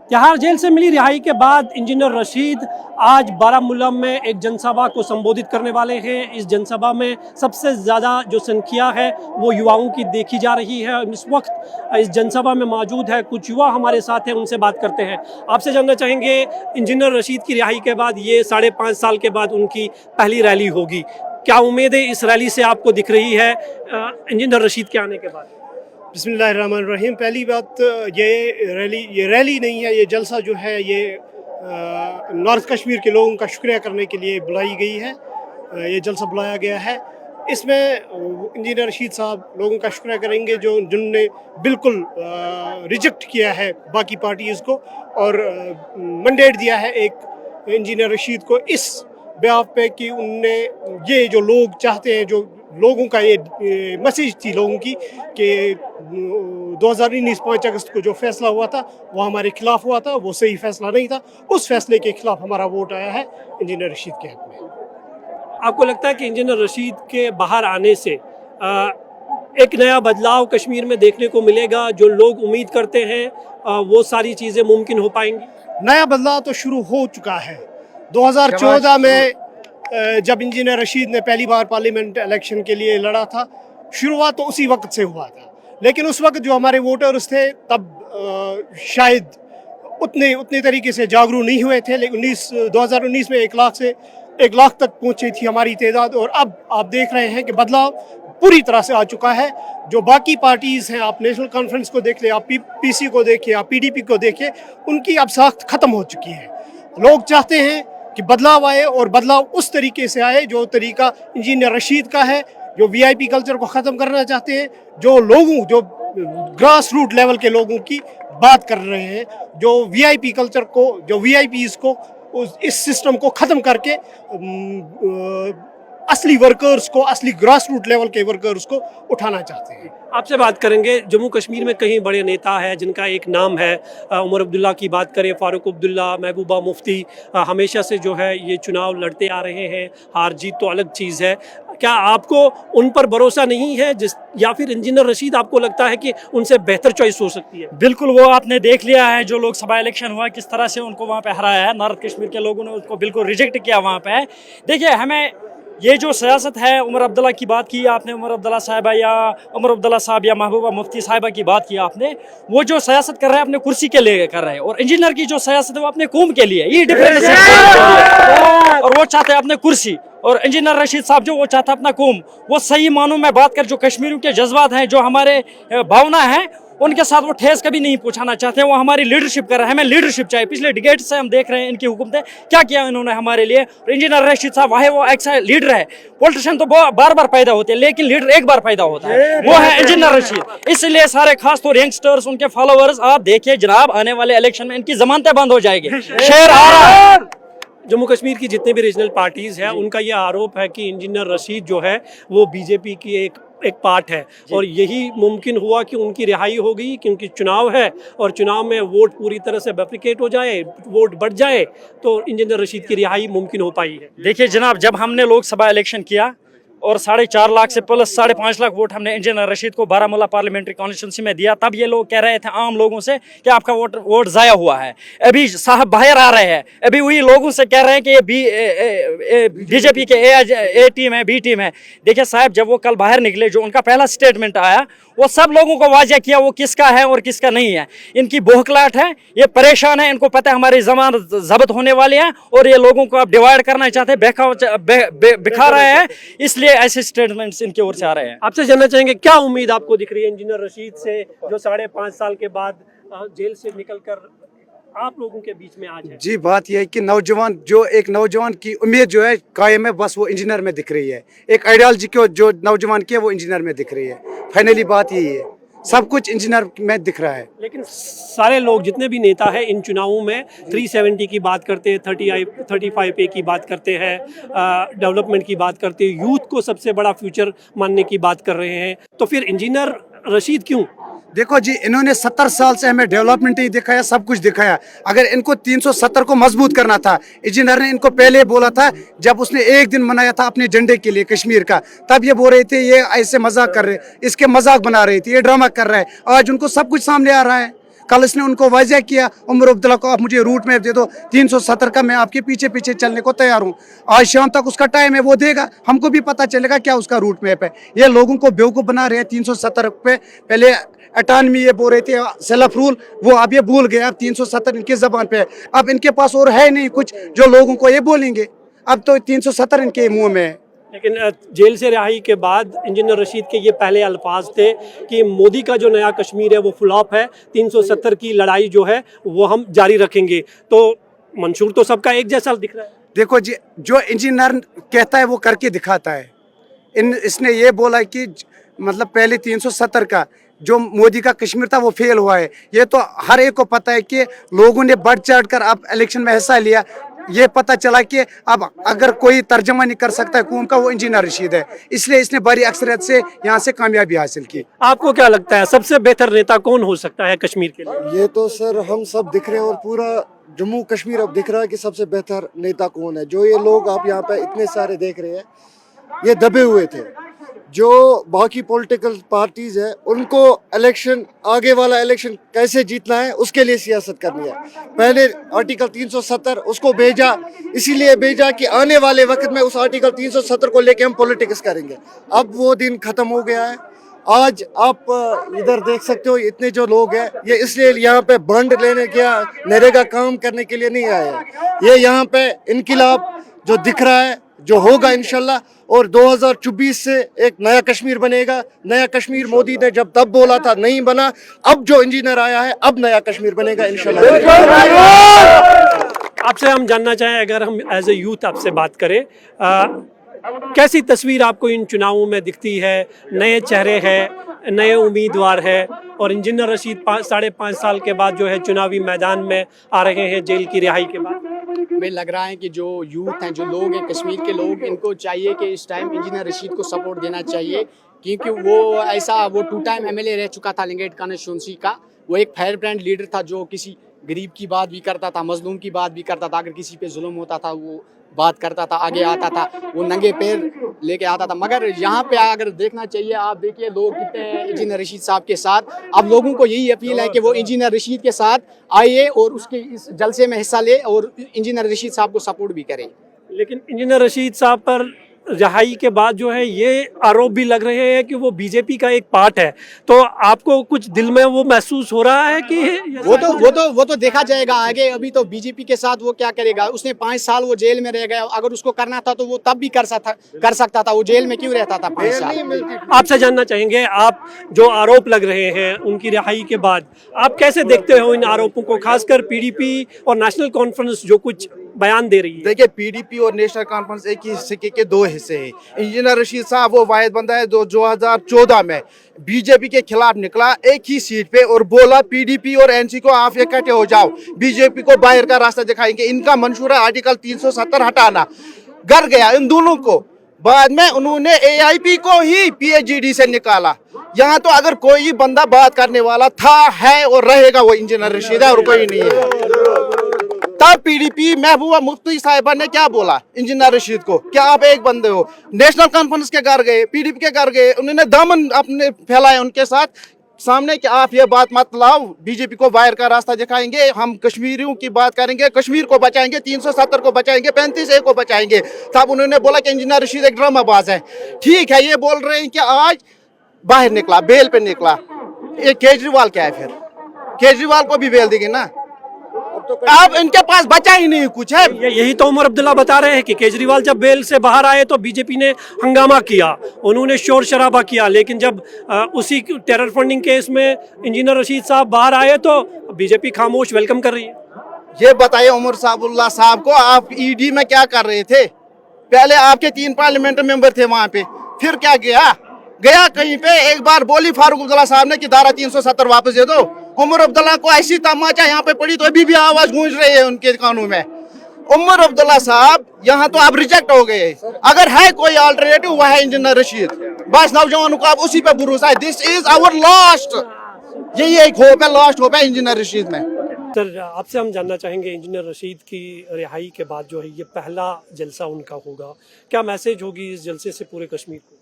Tihar jail से मिली रिहाई के बाद इंजीनियर रशीद आज बारामूला में एक जनसभा को संबोधित करने वाले हैं। इस जनसभा में सबसे ज़्यादा जो संख्या है वो युवाओं की देखी जा रही है। इस वक्त इस जनसभा में मौजूद है कुछ युवा हमारे साथ हैं, उनसे बात करते हैं। आपसे जानना चाहेंगे, इंजीनियर रशीद की रिहाई के बाद ये 5.5 साल के बाद उनकी पहली रैली होगी, क्या उम्मीदें इस रैली से आपको दिख रही है इंजीनियर रशीद के आने के बाद? बिस्मिल्लाहिर्रहमानिर्रहीम। पहली बात ये रैली नहीं है, ये जलसा जो है ये नॉर्थ कश्मीर के लोगों का शुक्रिया करने के लिए बुलाई गई है। ये जलसा बुलाया गया है, इसमें इंजीनियर रशीद साहब लोगों का शुक्रिया करेंगे जिन्होंने बिल्कुल रिजेक्ट किया है बाकी पार्टीज़ को और मैंडेट दिया है एक इंजीनियर रशीद को इस बिहाफ पे कि उनने ये जो लोग चाहते हैं, जो लोगों का ये मैसेज थी लोगों की कि 2019 5 अगस्त को जो फैसला हुआ था वो हमारे खिलाफ हुआ था, वो सही फैसला नहीं था। उस फैसले के खिलाफ हमारा वोट आया है इंजीनियर रशीद के हक में। आपको लगता है कि इंजीनियर रशीद के बाहर आने से एक नया बदलाव कश्मीर में देखने को मिलेगा? जो लोग उम्मीद करते हैं वो सारी चीज़ें मुमकिन हो पाएंगी? नया बदलाव तो शुरू हो चुका है। 2014 में जब इंजीनियर रशीद ने पहली बार पार्लियामेंट इलेक्शन के लिए लड़ा था, शुरुआत तो उसी वक्त से हुआ था, लेकिन उस वक्त जो हमारे वोटर्स थे तब शायद उतने तरीके से जागरूक नहीं हुए थे। लेकिन 2019 में 1 लाख तक पहुंची थी हमारी तादाद, और अब आप देख रहे हैं कि बदलाव पूरी तरह से आ चुका है। जो बाकी पार्टीज़ हैं, आप नेशनल कॉन्फ्रेंस को देख लें, आप पीसी को देखिए, आप पीडीपी को देखिए, उनकी अब साख्त ख़त्म हो चुकी है। लोग चाहते हैं कि बदलाव आए और बदलाव उस तरीके से आए जो तरीका इंजीनियर रशीद का है, जो वीआईपी कल्चर को ख़त्म करना चाहते हैं, जो ग्रास रूट लेवल के लोगों की बात कर रहे हैं, जो वीआईपी कल्चर को, जो वीआईपीज़ को इस सिस्टम को ख़त्म करके असली वर्कर्स को, असली ग्रास रूट लेवल के वर्कर्स को उठाना चाहते हैं। आपसे बात करेंगे, जम्मू कश्मीर में कई बड़े नेता हैं जिनका एक नाम है, उमर अब्दुल्ला की बात करें, फारूक अब्दुल्ला, महबूबा मुफ्ती, हमेशा से जो है ये चुनाव लड़ते आ रहे हैं। हार जीत तो अलग चीज़ है, क्या आपको उन पर भरोसा नहीं है या फिर इंजीनियर रशीद आपको लगता है कि उनसे बेहतर चॉइस हो सकती है? बिल्कुल, वो आपने देख लिया है जो लोकसभा इलेक्शन हुआ किस तरह से उनको वहाँ पे हराया है। नॉर्थ कश्मीर के लोगों ने उसको बिल्कुल रिजेक्ट किया वहाँ पे। देखिए, हमें ये जो सियासत है, उमर अब्दुल्ला की बात की आपने, उमर अब्दुल्ला साहिबा या उमर अब्दुल्ला साहब या महबूबा मुफ्ती साहिबा की बात की आपने, वो जो सियासत कर रहे हैं अपने कुर्सी के लिए कर रहे हैं, और इंजीनियर की जो सियासत है वो अपने कौम के लिए, ये डिफरेंस है। और वो चाहते हैं अपने कुर्सी, और इंजीनियर रशीद साहब जो वो चाहता है अपना कौम। वो सही मानों में बात कर, जो कश्मीरियों के जज्बात हैं, जो हमारे भावना है, उनके साथ वो ठेस कभी नहीं पहुंचाना चाहते। वो हमारी लीडरशिप कर रहे हैं, हमें लीडरशिप चाहिए। पिछले डिकेड से हम देख रहे हैं इनकी हुकूमतें क्या किया इन्होंने हमारे लिए। और इंजीनियर रशीद साहब वो एक लीडर है। पॉलिटिशियन तो बार बार पैदा होते हैं, लेकिन लीडर एक बार पैदा होता है, वो है इंजीनियर रशीद। इसलिए सारे खास तौर यंगस्टर्स, उनके फॉलोअर्स, आप देखिए जनाब, आने वाले इलेक्शन में इनकी जमानतें बंद हो जाएगी। शेर आ रहा है। जम्मू कश्मीर की जितने भी रीजनल पार्टीज़ हैं उनका ये आरोप है कि इंजीनियर रशीद जो है वो बीजेपी की एक पार्ट है, और यही मुमकिन हुआ कि उनकी रिहाई हो गई क्योंकि चुनाव है, और चुनाव में वोट पूरी तरह से बेफिकेट हो जाए, वोट बढ़ जाए, तो इंजीनियर रशीद की रिहाई मुमकिन हो पाई है। देखिए जनाब, जब हमने लोकसभा इलेक्शन किया और 4.5 लाख से प्लस 5.5 लाख वोट हमने इंजीनियर रशीद को बारामूला पार्लियामेंट्री कॉन्स्टिट्यूंसी में दिया, तब ये लोग कह रहे थे आम लोगों से कि आपका वोट ज़ाया हुआ है। अभी साहब बाहर आ रहे हैं, अभी वही लोगों से कह रहे हैं कि ये बीजेपी के ए टीम है, बी टीम है। देखिए साहब, जब वो कल बाहर निकले, जो उनका पहला स्टेटमेंट आया, वो सब लोगों को वाज़ह किया वो किसका है और किसका नहीं है। इनकी बोखलाहट है, ये परेशान है, इनको पता है हमारी ज़बान ज़ब्त होने वाली है, और ये लोगों को अब डिवाइड करना चाहते हैं, बिखा रहे हैं, इसलिए ऐसे स्टेटमेंट्स इनकी ओर से आ रहे हैं। आपसे जानना चाहेंगे, क्या उम्मीद आपको दिख रही है इंजीनियर रशीद से, जो 5.5 साल के बाद जेल से निकलकर आप लोगों के बीच में आज है? जी, बात यह है कि एक नौजवान की उम्मीद जो है कायम है, बस वो इंजीनियर में दिख रही है। एक आइडियोलॉजी को जो नौजवान की है वो इंजीनियर में दिख रही है। फाइनली बात यही है, सब कुछ इंजीनियर में दिख रहा है। लेकिन सारे लोग, जितने भी नेता हैं इन चुनावों में 370 की बात करते हैं, 35A की बात करते हैं, डेवलपमेंट की बात करते हैं, यूथ को सबसे बड़ा फ्यूचर मानने की बात कर रहे हैं, तो फिर इंजीनियर रशीद क्यों? देखो जी, इन्होंने 70 साल से हमें डेवलपमेंट ही दिखाया, सब कुछ दिखाया। अगर इनको 370 को मजबूत करना था, इंजीनियर ने इनको पहले बोला था, जब उसने एक दिन मनाया था अपने झंडे के लिए कश्मीर का, तब ये बोल रहे थे ये ऐसे मजाक कर रहे, इसके मजाक बना रहे थे, ये ड्रामा कर रहा है। आज उनको सब कुछ सामने आ रहा है, कल इसने उनको वाज़ह किया, उमर अब्दुल्ला को आप मुझे रूट मैप दे दो 370 का, मैं आपके पीछे पीछे चलने को तैयार हूँ। आज शाम तक उसका टाइम है, वो देगा, हमको भी पता चलेगा क्या उसका रूट मैप है। ये लोगों को बेवकूफ़ बना रहे हैं 370 पे। पहले अटानमी ये बोल रहे थे सेल्फ रूल, वो अब ये भूल गए। अब 370 इनकी ज़बान पे है, अब इनके पास और है नहीं कुछ जो लोगों को ये बोलेंगे। अब तो 370 इनके मुँह में है। लेकिन जेल से रिहाई के बाद इंजीनियर रशीद के ये पहले अल्फाज थे कि मोदी का जो नया कश्मीर है वो फ्लॉप है, 370 की लड़ाई जो है वो हम जारी रखेंगे। तो मंशूर तो सबका एक जैसा दिख रहा है। देखो जी, जो इंजीनियर कहता है वो करके दिखाता है। इसने ये बोला कि मतलब पहले 370 का जो मोदी का कश्मीर था वो फेल हुआ है। ये तो हर एक को पता है कि लोगों ने बढ़ चढ़ कर अब इलेक्शन में हिस्सा लिया। ये पता चला कि अब अगर कोई तर्जमा नहीं कर सकता कौन का, वो इंजीनियर रशीद है, इसलिए इसने बड़ी अक्सरियत से यहाँ से कामयाबी हासिल की। आपको क्या लगता है सबसे बेहतर नेता कौन हो सकता है कश्मीर के लिए? ये तो सर हम सब दिख रहे हैं और पूरा जम्मू कश्मीर अब दिख रहा है कि सबसे बेहतर नेता कौन है। जो ये लोग आप यहाँ पे इतने सारे देख रहे हैं, ये दबे हुए थे। जो बाकी पॉलिटिकल पार्टीज है उनको इलेक्शन, आगे वाला इलेक्शन कैसे जीतना है उसके लिए सियासत करनी है। पहले आर्टिकल 370 उसको भेजा, इसीलिए भेजा कि आने वाले वक्त में उस आर्टिकल 370 को लेके हम पॉलिटिक्स करेंगे। अब वो दिन खत्म हो गया है। आज आप इधर देख सकते हो इतने जो लोग हैं, ये इसलिए यहाँ पे बंड लेने के, नरेगा काम करने के लिए नहीं आए हैं। ये यहाँ पे इनकलाब जो दिख रहा है, जो होगा इंशाल्लाह, और 2024 से एक नया कश्मीर बनेगा। नया कश्मीर मोदी ने जब तब बोला था, नहीं बना। अब जो इंजीनियर आया है, अब नया कश्मीर बनेगा इंशाल्लाह। आपसे हम जानना चाहें, अगर हम एज ए यूथ आपसे बात करें, कैसी तस्वीर आपको इन चुनावों में दिखती है? नए चेहरे हैं, नए उम्मीदवार हैं, और इंजीनियर रशीद 5.5 साल के बाद जो है चुनावी मैदान में आ रहे हैं जेल की रिहाई के बाद। हमें लग रहा है कि जो यूथ हैं, जो लोग हैं, कश्मीर के लोग, इनको चाहिए कि इस टाइम इंजीनियर रशीद को सपोर्ट देना चाहिए, क्योंकि वो 2 टाइम एमएलए रह चुका था लिंगायत कॉन्स्टिट्यूंसी का। वो एक फायर ब्रांड लीडर था जो किसी गरीब की बात भी करता था, मजलूम की बात भी करता था। अगर किसी पे जुल्म होता था वो बात करता था, आगे आता था, वो नंगे पैर लेके आता था। मगर यहाँ पे अगर देखना चाहिए, आप देखिए लोग कितने हैं इंजीनियर रशीद साहब के साथ। अब लोगों को यही अपील है कि वो इंजीनियर रशीद के साथ आइए और उसके इस जलसे में हिस्सा ले और इंजीनियर रशीद साहब को सपोर्ट भी करें। लेकिन इंजीनियर रशीद साहब पर रिहाई के बाद जो है ये आरोप भी लग रहे हैं कि वो बीजेपी का एक पार्ट है। तो आपको कुछ दिल में वो महसूस हो रहा है कि वो तो देखा जाएगा आगे। अभी तो बीजेपी के साथ वो क्या करेगा। उसने 5 साल वो जेल में रह गया, अगर उसको करना था तो वो तब भी कर सकता था। वो जेल में क्यों रहता था 5 साल? आपसे जानना चाहेंगे, आप जो आरोप लग रहे हैं उनकी रिहाई के बाद, आप कैसे देखते हो इन आरोपों को, खासकर पीडीपी और नेशनल कॉन्फ्रेंस जो कुछ बयान दे रही है? देखिए, पीडीपी और नेशनल कॉन्फ्रेंस एक ही सिक्के के 2 हिस्से हैं। इंजीनियर रशीद साहब वो वाहिद बंदा है जो 2014 में बीजेपी के खिलाफ निकला एक ही सीट पे और बोला पीडीपी और एनसी को आप इकट्ठे हो जाओ, बीजेपी को बाहर का रास्ता दिखाएंगे। इनका मंशूर है आर्टिकल 370 हटाना। घर गया इन दोनों को। बाद में उन्होंने एआईपी को ही पीएचडी से निकाला। यहाँ तो अगर कोई बंदा बात करने वाला था, है और रहेगा, वो इंजीनियर रशीद है और कोई नहीं है। तब पीडीपी महबूबा मुफ्ती साहिबा ने क्या बोला इंजीनियर रशीद को, क्या आप एक बंदे हो? नेशनल कॉन्फ्रेंस के घर गए, पीडीपी के घर गए, उन्होंने दामन अपने फैलाए उनके साथ सामने कि आप ये बात मत लाओ, बीजेपी को बाहर का रास्ता दिखाएंगे, हम कश्मीरियों की बात करेंगे, कश्मीर को बचाएंगे, 370 को बचाएंगे, 35A को बचाएंगे। तब उन्होंने बोला कि इंजीनियर रशीद एक ड्रामाबाज है। ठीक है, ये बोल रहे हैं कि आज बाहर निकला, बेल पे निकला। ये केजरीवाल क्या है? फिर केजरीवाल को भी बेल देंगे ना। अब इनके पास बचा ही नहीं कुछ है। यही तो उमर अब्दुल्ला बता रहे हैं कि केजरीवाल जब बेल से बाहर आए तो बीजेपी ने हंगामा किया, उन्होंने शोर शराबा किया, लेकिन जब उसी टेरर फंडिंग केस में इंजीनियर रशीद साहब बाहर आए तो बीजेपी खामोश वेलकम कर रही है। ये बताइए उमर साहबुल्ला साहब को, आप ईडी में क्या कर रहे थे? पहले आपके 3 पार्लियामेंट मेंबर थे वहां पे, फिर क्या गया कहीं पे? एक बार बोली फारूक अब्दुल्ला साहब ने कि धारा 370 वापस दे दो। उमर अब्दुल्ला को ऐसी तमाचा यहाँ पे पड़ी तो अभी भी आवाज गूंज रही है उनके कानों में। उमर अब्दुल्ला साहब यहाँ तो आप रिजेक्ट हो गए। अगर है कोई अल्टरनेटिव, वह है इंजीनियर रशीद। बस नौजवानों को आप उसी पे भरोसा है। दिस इज आवर लास्ट, यही एक होप है, लास्ट होप है इंजीनियर रशीद में। सर, आपसे हम जानना चाहेंगे, इंजीनियर रशीद की रिहाई के बाद जो है ये पहला जलसा उनका होगा, क्या मैसेज होगी इस जलसे से पूरे कश्मीर को?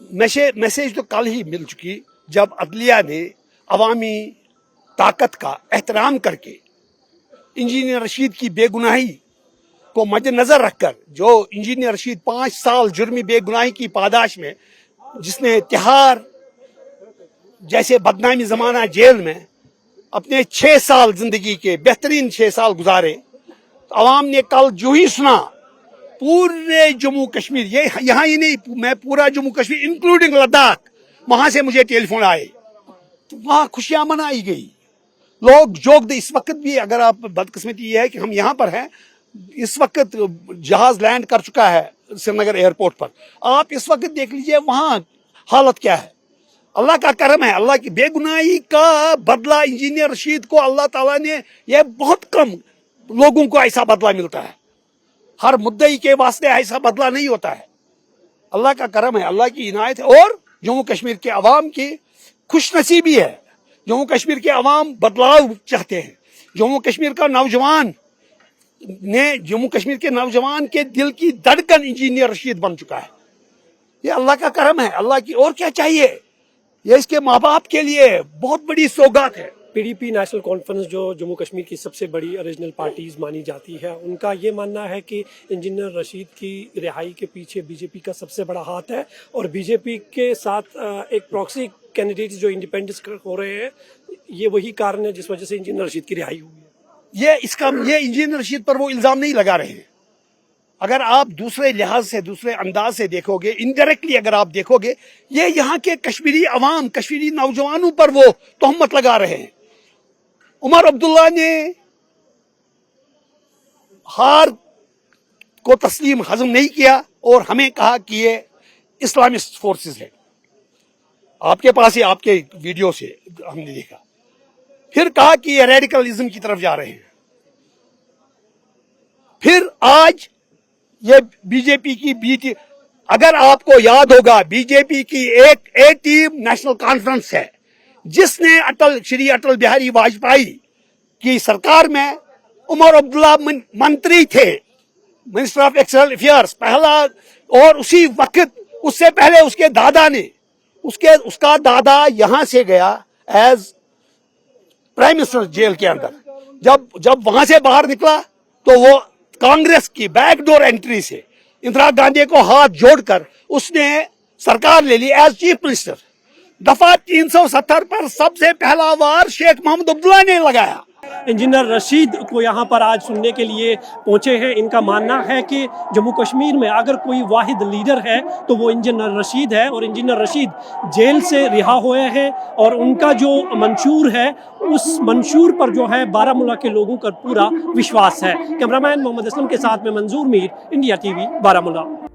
मैसेज तो कल ही मिल चुकी, जब अदलिया ने अवामी ताकत का एहतराम करके इंजीनियर रशीद की बेगुनाही को मद्देनजर रखकर जो इंजीनियर रशीद 5 साल जुर्मी बेगुनाही की पादाश में जिसने तिहाड़ जैसे बदनामी जमाना जेल में अपने 6 साल जिंदगी के बेहतरीन 6 साल गुजारे, अवाम ने कल जो ही सुना पूरे जम्मू कश्मीर, ये यहाँ ही नहीं, मैं पूरा जम्मू कश्मीर इंक्लूडिंग लद्दाख, वहां से मुझे टेलीफोन आए, तो वहां खुशियां मनाई गई। लोग जोक इस वक्त भी, अगर आप बदकिस्मती ये है कि हम यहाँ पर हैं, इस वक्त जहाज लैंड कर चुका है श्रीनगर एयरपोर्ट पर, आप इस वक्त देख लीजिए वहां हालत क्या है। अल्लाह का करम है, अल्लाह की बेगुनाही का बदला इंजीनियर रशीद को अल्लाह ताला ने, यह बहुत कम लोगों को ऐसा बदला मिलता है, हर मुद्दई के वास्ते ऐसा बदला नहीं होता है। अल्लाह का करम है, अल्लाह की इनायत है, और जम्मू कश्मीर के अवाम की खुशनसीबी है। जम्मू कश्मीर के अवाम बदलाव चाहते हैं। जम्मू कश्मीर का नौजवान ने, जम्मू कश्मीर के नौजवान के दिल की धड़कन इंजीनियर रशीद बन चुका है। ये अल्लाह का करम है, अल्लाह की, और क्या चाहिए। ये इसके माँ बाप के लिए बहुत बड़ी सौगात है। पीडीपी नेशनल कॉन्फ्रेंस जो जम्मू कश्मीर की सबसे बड़ी ओरिजिनल पार्टीज मानी जाती है, उनका ये मानना है कि इंजीनियर रशीद की रिहाई के पीछे बीजेपी का सबसे बड़ा हाथ है, और बीजेपी के साथ एक प्रॉक्सी कैंडिडेट जो इंडिपेंडेंस हो रहे हैं, ये वही कारण है जिस वजह से इंजीनियर रशीद की रिहाई हुई है। ये इंजीनियर रशीद पर वो इल्जाम नहीं लगा रहे हैं। अगर आप दूसरे लिहाज से, दूसरे अंदाज से देखोगे, इनडायरेक्टली अगर आप देखोगे, ये यहाँ के कश्मीरी अवाम, कश्मीरी नौजवानों पर वो तोहमत लगा रहे हैं। उमर अब्दुल्ला ने हार को तस्लीम हजम नहीं किया और हमें कहा कि ये इस्लामिस्ट फोर्सेस है। आपके पास ही आपके वीडियो से हमने देखा। फिर कहा कि ये रेडिकलिज्म की तरफ जा रहे हैं। फिर आज ये बीजेपी की बीटी, अगर आपको याद होगा, बीजेपी की एक टीम नेशनल कॉन्फ्रेंस है जिसने श्री अटल बिहारी वाजपेयी की सरकार में उमर अब्दुल्ला मंत्री थे, मिनिस्टर ऑफ एक्सटर्नल अफेयर्स पहला, और उसी वक्त, उससे पहले उसके दादा ने, उसका दादा यहां से गया एज प्राइम मिनिस्टर जेल के अंदर। जब वहां से बाहर निकला तो वो कांग्रेस की बैकडोर एंट्री से इंदिरा गांधी को हाथ जोड़कर उसने सरकार ले ली एज चीफ मिनिस्टर। दफा 370 पर सबसे पहला वार शेख मोहम्मद अब्दुल्ला ने लगाया। इंजीनियर रशीद को यहाँ पर आज सुनने के लिए पहुँचे हैं। इनका मानना है कि जम्मू कश्मीर में अगर कोई वाहिद लीडर है तो वो इंजीनियर रशीद है, और इंजीनियर रशीद जेल से रिहा हुए हैं, और उनका जो मंशूर है उस मंशूर पर जो है बारामूला के लोगों का पूरा विश्वास है। कैमरामैन मोहम्मद असलम के साथ में मंजूर मीर, इंडिया टीवी, बारामूला।